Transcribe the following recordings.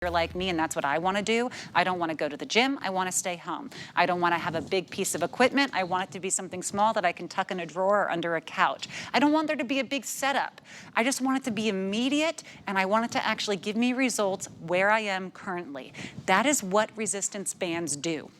you're like me and that's what I want to do. I don't want to go to the gym. I want to stay home. I don't want to have a big piece of equipment. I want it to be something small that I can tuck in a drawer or under a couch. I don't want there to be a big setup. I just want it to be immediate, and I want it to actually give me results where I am currently. That is what resistance bands do.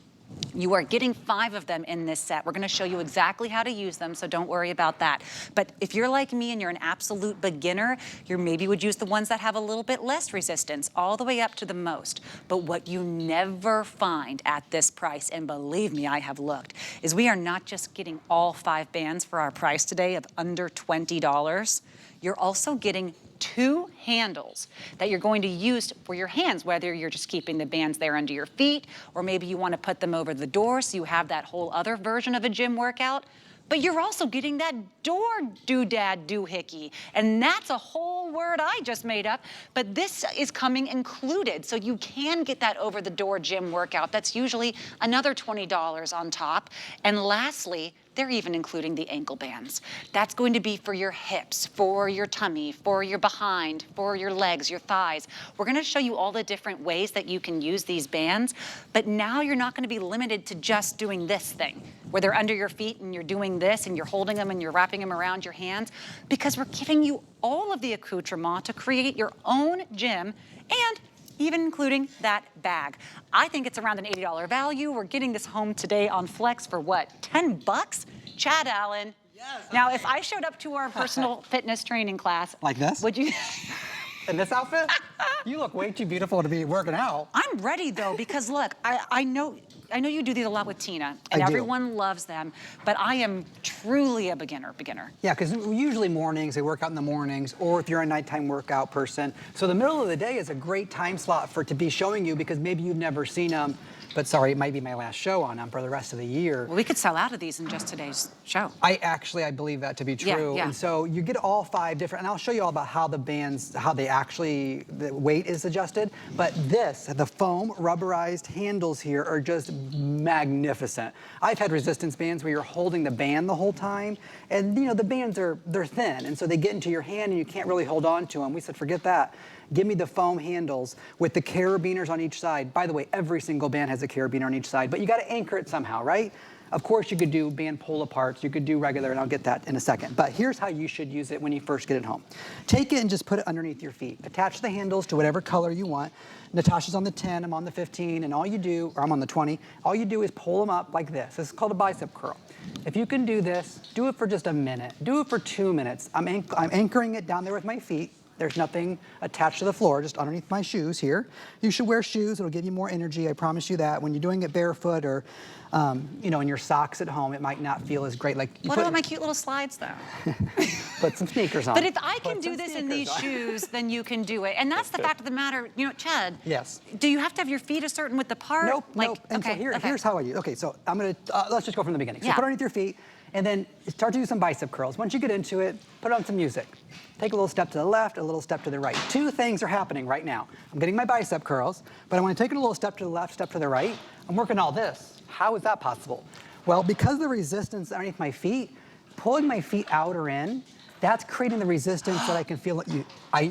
You are getting 5 of them in this set. We're going to show you exactly how to use them, so don't worry about that. But if you're like me and you're an absolute beginner, you maybe would use the ones that have a little bit less resistance, all the way up to the most. But what you never find at this price, and believe me, I have looked, is we are not just getting all 5 bands for our price today of under $20. You're also getting 2 handles that you're going to use for your hands, whether you're just keeping the bands there under your feet, or maybe you want to put them over the door so you have that whole other version of a gym workout. But you're also getting that door doodad doohickey, and that's a whole word I just made up, but this is coming included, so you can get that over the door gym workout. That's usually another $20 on top. And lastly, they're even including the ankle bands. That's going to be for your hips, for your tummy, for your behind, for your legs, your thighs. We're gonna show you all the different ways that you can use these bands, but now you're not gonna be limited to just doing this thing, where they're under your feet and you're doing this and you're holding them and you're wrapping them around your hands, because we're giving you all of the accoutrement to create your own gym, and even including that bag. I think it's around an $80 value. We're getting this home today on Flex for what, 10 bucks? Chad Allen. Yes. Now, if I showed up to our personal fitness training class. Like this? Would you? In this outfit? You look way too beautiful to be working out. I'm ready though, because look, I know you do these a lot with Tina, and everyone loves them, but I am truly a beginner. Yeah, because usually mornings, they work out in the mornings, or if you're a nighttime workout person. So the middle of the day is a great time slot to be showing you, because maybe you've never seen them, but sorry, it might be my last show on them for the rest of the year. Well, we could sell out of these in just today's show. I believe that to be true. Yeah. And so you get all 5 different, and I'll show you all about how the bands, how they actually, the weight is adjusted. But the foam rubberized handles here are just magnificent. I've had resistance bands where you're holding the band the whole time, and you know, the bands they're thin, and so they get into your hand and you can't really hold on to them. We said, forget that. Give me the foam handles with the carabiners on each side. By the way, every single band has a carabiner on each side, but you gotta anchor it somehow, right? Of course, you could do band pull-aparts, you could do regular, and I'll get that in a second. But here's how you should use it when you first get it home. Take it and just put it underneath your feet. Attach the handles to whatever color you want. Natasha's on the 10, I'm on the 15, and all you do, or I'm on the 20, all you do is pull them up like this. This is called a bicep curl. If you can do this, do it for just a minute. Do it for 2 minutes. I'm anchoring it down there with my feet. There's nothing attached to the floor, just underneath my shoes here. You should wear shoes, it'll give you more energy, I promise you that. When you're doing it barefoot or you know, in your socks at home, it might not feel as great. Like what about my cute little slides though? Put some sneakers on. But if I can do this in these shoes, then you can do it. And that's the fact of the matter, you know, Chad. Yes. Do you have to have your feet a certain width apart? Nope, nope. And so here's how I use it. Okay, so I'm gonna, let's just go from the beginning. So put it underneath your feet, and then start to do some bicep curls. Once you get into it, put on some music. Take a little step to the left, a little step to the right. 2 things are happening right now. I'm getting my bicep curls, but I want to take it a little step to the left, step to the right. I'm working all this. How is that possible? Well, because of the resistance underneath my feet, pulling my feet out or in, that's creating the resistance that I can feel it.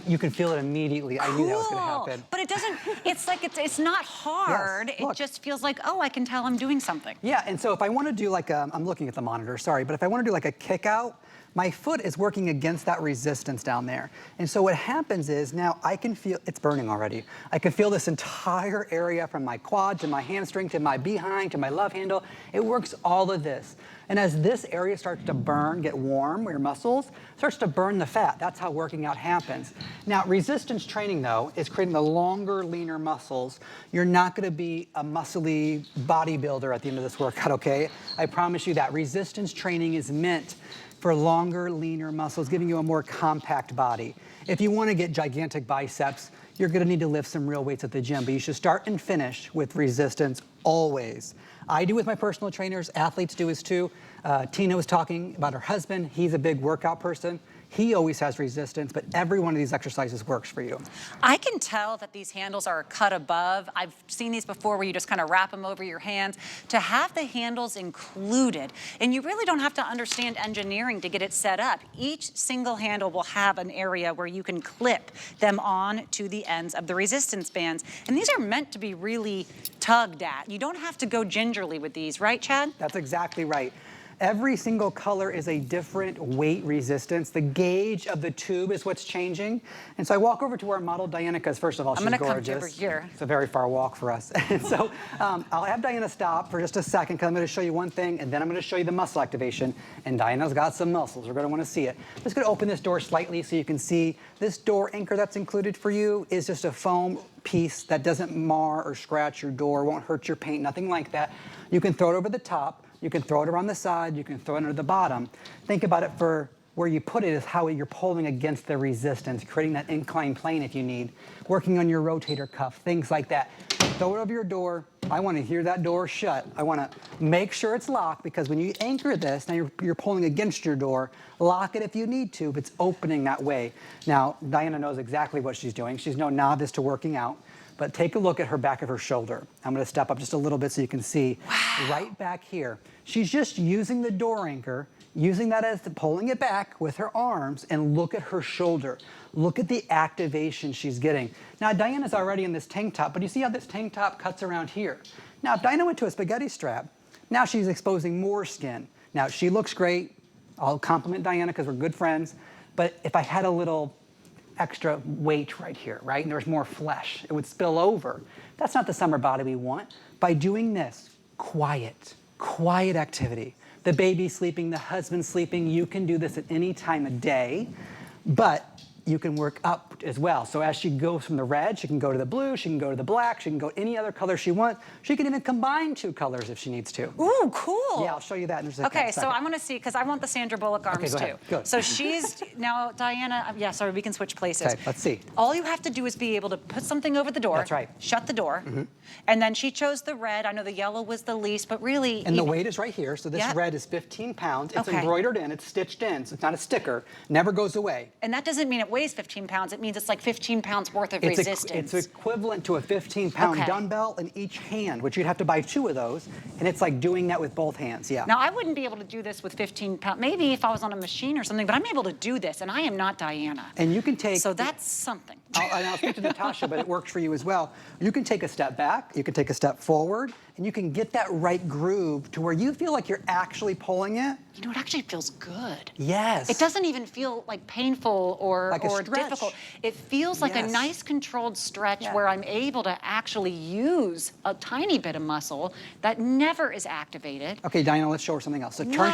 You can feel it immediately. Cool. I knew that was going to happen. But it doesn't, it's like, it's not hard. Yes, it just feels like, oh, I can tell I'm doing something. Yeah, and so if I want to do like I'm looking at the monitor, sorry, but if I want to do like a kick out, my foot is working against that resistance down there. And so what happens is now I can feel, it's burning already. I can feel this entire area from my quad to my hamstring to my behind to my love handle. It works all of this. And as this area starts to burn, get warm, where your muscles, starts to burn the fat. That's how working out happens. Now, resistance training, though, is creating the longer, leaner muscles. You're not gonna be a muscly bodybuilder at the end of this workout, okay? I promise you that. Resistance training is meant for longer, leaner muscles, giving you a more compact body. If you wanna get gigantic biceps, you're gonna need to lift some real weights at the gym, but you should start and finish with resistance always. I do with my personal trainers, athletes do this too. Tina was talking about her husband. He's a big workout person. He always has resistance, but every one of these exercises works for you. I can tell that these handles are cut above. I've seen these before where you just kind of wrap them over your hands. To have the handles included, and you really don't have to understand engineering to get it set up. Each single handle will have an area where you can clip them on to the ends of the resistance bands. And these are meant to be really tugged at. You don't have to go gingerly with these, right, Chad? That's exactly right. Every single color is a different weight resistance. The gauge of the tube is what's changing. And so I walk over to our model, Diana, because first of all, she's gorgeous. I'm gonna come over here. It's a very far walk for us. And so I'll have Diana stop for just a second, because I'm gonna show you one thing, and then I'm gonna show you the muscle activation. And Diana's got some muscles. We're gonna wanna see it. I'm just gonna open this door slightly so you can see this door anchor that's included for you is just a foam piece that doesn't mar or scratch your door, won't hurt your paint, nothing like that. You can throw it over the top. You can throw it around the side, you can throw it under the bottom. Think about it for where you put it is how you're pulling against the resistance, creating that inclined plane if you need, working on your rotator cuff, things like that. Throw it over your door. I want to hear that door shut. I want to make sure it's locked, because when you anchor this, now you're pulling against your door. Lock it if you need to, but it's opening that way. Now, Diana knows exactly what she's doing. She's no novice to working out. But take a look at her back of her shoulder. I'm gonna step up just a little bit so you can see. Wow. Right back here. She's just using the door anchor, using that as pulling it back with her arms, and look at her shoulder. Look at the activation she's getting. Now, Diana's already in this tank top, but you see how this tank top cuts around here. Now, if Diana went to a spaghetti strap, now she's exposing more skin. Now, she looks great. I'll compliment Diana because we're good friends. But if I had a little extra weight right here, right? And there's more flesh, it would spill over. That's not the summer body we want. By doing this, quiet activity. The baby's sleeping, the husband's sleeping. You can do this at any time of day, but you can work up as well. So as she goes from the red, she can go to the blue, she can go to the black, she can go any other color she wants. She can even combine two colors if she needs to. Ooh, cool. Yeah, I'll show you that in just a second. Okay, so I'm gonna see, because I want the Sandra Bullock arms go too. ahead. Good. So she's, now Diana, yeah, sorry, we can switch places. Okay, let's see. All you have to do is be able to put something over the door. That's right. Shut the door. And then she chose the red. I know the yellow was the least, but really. And the weight is right here. So this red is 15 pounds. It's embroidered in, it's stitched in, so it's not a sticker, never goes away. And that doesn't mean it weighs 15 pounds. It means it's like 15 pounds worth of resistance. It's equivalent to a 15-pound dumbbell in each hand, which you'd have to buy 2 of those, and it's like doing that with both hands, yeah. Now, I wouldn't be able to do this with 15 pounds, maybe if I was on a machine or something, but I'm able to do this, and I am not Diana. And you can take... So that's something. I'll speak to Natasha, but it works for you as well. You can take a step back, you can take a step forward, and you can get that right groove to where you feel like you're actually pulling it. You know, it actually feels good. Yes. It doesn't even feel like painful or difficult. It feels like a nice controlled stretch where I'm able to actually use a tiny bit of muscle that never is activated. Okay, Diana, let's show her something else. So turn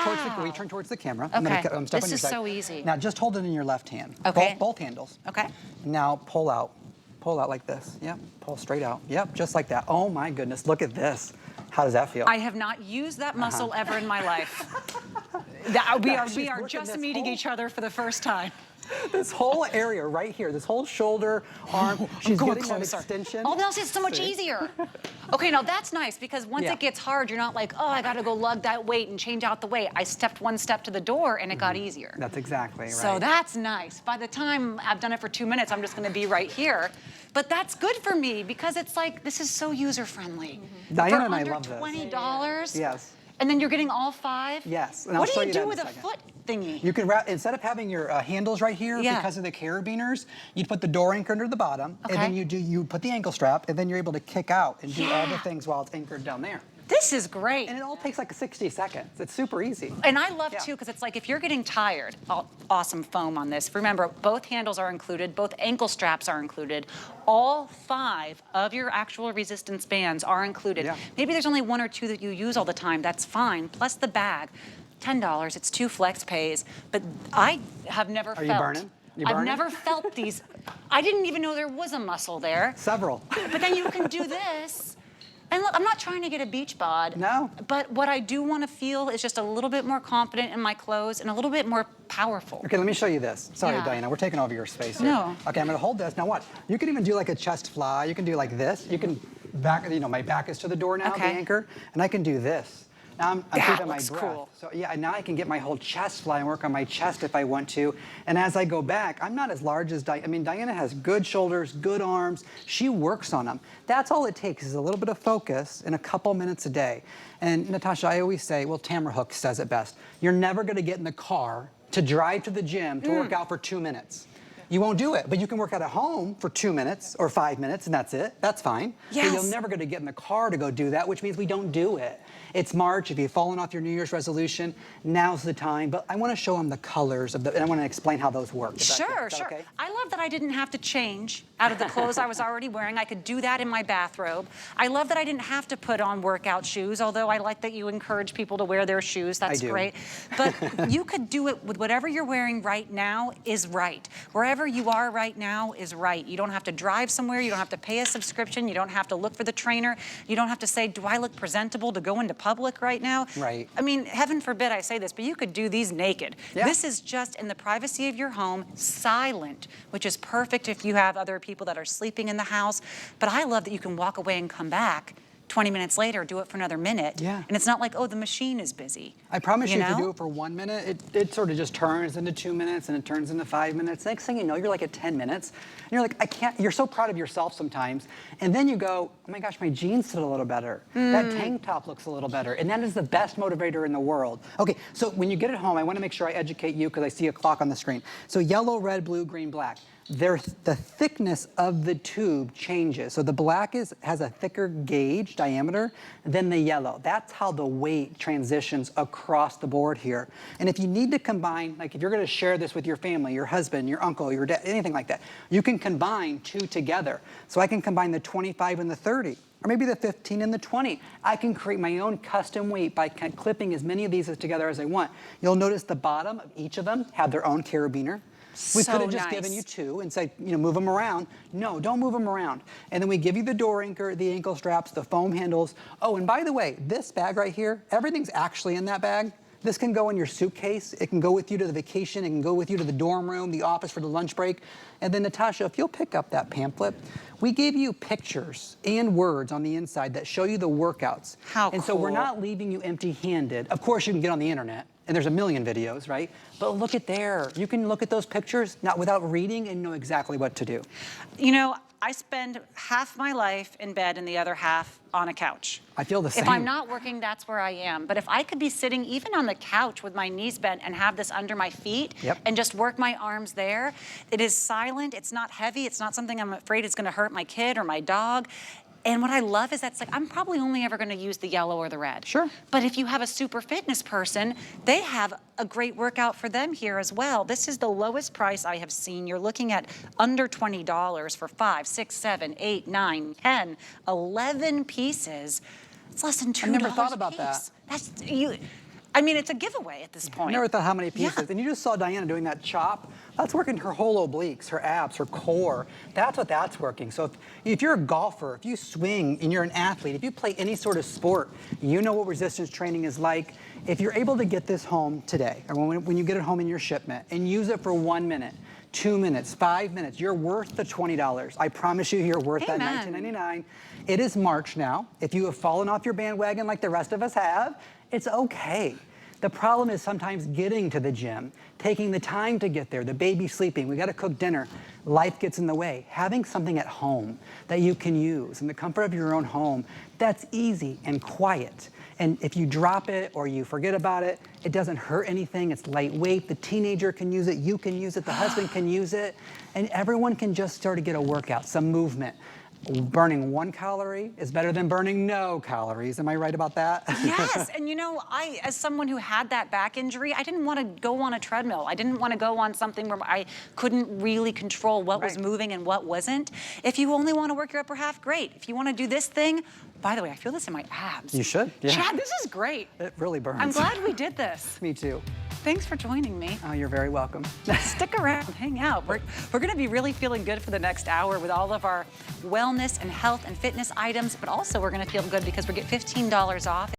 towards the camera. Okay, I'm this is so easy. Now just hold it in your left hand. Okay. Both handles. Okay. Now pull out. Pull out like this. Yep, pull straight out. Yep, just like that. Oh my goodness, look at this. How does that feel? I have not used that muscle ever in my life. We are just meeting each other for the first time. This whole area right here, this whole shoulder, arm, she's getting that extension. Oh, now it's so much easier. Okay, now that's nice, because once it gets hard, you're not like, oh, I gotta go lug that weight and change out the weight. I stepped one step to the door and it got easier. That's exactly right. So that's nice. By the time I've done it for 2 minutes, I'm just gonna be right here. But that's good for me, because it's like, this is so user-friendly. Diana and I love this. For under $20? Yes. And then you're getting all 5? Yes. And what I'll do you show do that with in a second. foot thingy? You can wrap, instead of having your handles right here because of the carabiners, you'd put the door anchor under the bottom, and then you put the ankle strap, and then you're able to kick out and do all the things while it's anchored down there. This is great. And it all takes like 60 seconds. It's super easy. And I love too, because it's like if you're getting tired, awesome foam on this. Remember, both handles are included, both ankle straps are included. All 5 of your actual resistance bands are included. Maybe there's only 1 or 2 that you use all the time, that's fine. Plus the bag, $10, it's 2 flex pays. But I have never felt. Are you burning? I've never felt these. I didn't even know there was a muscle there. Several. But then you can do this. And look, I'm not trying to get a beach bod. No. But what I do want to feel is just a little bit more confident in my clothes and a little bit more powerful. Okay, let me show you this. Sorry, Diana, we're taking over your space here. No. Okay, I'm gonna hold this. Now watch. You can even do like a chest fly. You can do like this. You can back, my back is to the door now, the anchor, and I can do this. Now I'm That keeping my looks breath. cool. So yeah, now I can get my whole chest fly and work on my chest if I want to. And as I go back, I'm not as large as Diana. I mean, Diana has good shoulders, good arms. She works on them. That's all it takes is a little bit of focus and a couple minutes a day. And Natasha, I always say, well, Tamara Hook says it best. You're never gonna get in the car to drive to the gym to work out for 2 minutes. You won't do it, but you can work out at home for 2 minutes or 5 minutes, and that's it. That's fine. Yes. But you're never going to get in the car to go do that, which means we don't do it. It's March. If you've fallen off your New Year's resolution, now's the time. But I want to show them the colors of and I want to explain how those work. Sure. Okay? I love that I didn't have to change out of the clothes I was already wearing. I could do that in my bathrobe. I love that I didn't have to put on workout shoes, although I like that you encourage people to wear their shoes. That's great. But you could do it with whatever you're wearing right now is right. Wherever you are right now is right. You don't have to drive somewhere. You don't have to pay a subscription. You don't have to look for the trainer. You don't have to say, do I look presentable to go into public right now? Right. I mean, heaven forbid I say this, but you could do these naked. Yeah. This is just in the privacy of your home, silent, which is perfect if you have other people that are sleeping in the house. But I love that you can walk away and come back 20 minutes later, do it for another minute. Yeah. And it's not like, oh, the machine is busy. I promise you, if you know? do it for 1 minute, it sort of just turns into 2 minutes and it turns into 5 minutes. Next thing you know, you're like at 10 minutes. And you're like, I can't, you're so proud of yourself sometimes. And then you go, oh my gosh, my jeans fit a little better. That tank top looks a little better. And that is the best motivator in the world. Okay, so when you get it home, I want to make sure I educate you because I see a clock on the screen. So yellow, red, blue, green, black. The thickness of the tube changes. So the black has a thicker gauge diameter than the yellow. That's how the weight transitions across the board here. And if you need to combine, like if you're gonna share this with your family, your husband, your uncle, your dad, anything like that, you can combine two together. So I can combine the 25 and the 30. Or maybe the 15 and the 20. I can create my own custom weight by clipping as many of these together as I want. You'll notice the bottom of each of them have their own carabiner. We could have just given you two and said, move them around. No, don't move them around. And then we give you the door anchor, the ankle straps, the foam handles. Oh, and by the way, this bag right here, everything's actually in that bag. This can go in your suitcase. It can go with you to the vacation. It can go with you to the dorm room, the office for the lunch break. And then Natasha, if you'll pick up that pamphlet, we gave you pictures and words on the inside that show you the workouts. How cool. And so we're not leaving you empty-handed. Of course, you can get on the internet. And there's a million videos, right? But look at there. You can look at those pictures not without reading and know exactly what to do. You know, I spend half my life in bed and the other half on a couch. I feel the same. If I'm not working, that's where I am. But if I could be sitting even on the couch with my knees bent and have this under my feet and just work my arms there, it is silent, it's not heavy, it's not something I'm afraid it's gonna hurt my kid or my dog. And what I love is that it's like, I'm probably only ever gonna use the yellow or the red. Sure. But if you have a super fitness person, they have a great workout for them here as well. This is the lowest price I have seen. You're looking at under $20 for 5, 6, 7, 8, 9, 10, 11 pieces. It's less than $2 I never thought about a that. piece. That's, I mean, it's a giveaway at this point. I never thought how many pieces. Yeah. And you just saw Diana doing that chop. That's working her whole obliques, her abs, her core. That's what that's working. So if you're a golfer, if you swing and you're an athlete, if you play any sort of sport, you know what resistance training is like. If you're able to get this home today, or when you get it home in your shipment, and use it for 1 minute, 2 minutes, 5 minutes, you're worth the $20. I promise you, you're worth that $19.99. It is March now. If you have fallen off your bandwagon like the rest of us have, it's okay. The problem is sometimes getting to the gym, taking the time to get there, the baby sleeping, we gotta cook dinner, life gets in the way. Having something at home that you can use in the comfort of your own home, that's easy and quiet. And if you drop it or you forget about it, it doesn't hurt anything, it's lightweight, the teenager can use it, you can use it, the husband can use it, and everyone can just start to get a workout, some movement. Burning 1 calorie is better than burning no calories. Am I right about that? Yes, and you know, as someone who had that back injury, I didn't want to go on a treadmill. I didn't want to go on something where I couldn't really control what was moving and what wasn't. If you only want to work your upper half, great. If you want to do this thing, by the way, I feel this in my abs. You should, yeah. Chad, this is great. It really burns. I'm glad we did this. Me too. Thanks for joining me. Oh, you're very welcome. Stick around, hang out. We're going to be really feeling good for the next hour with all of our wellness and health and fitness items, but also we're going to feel good because we get $15 off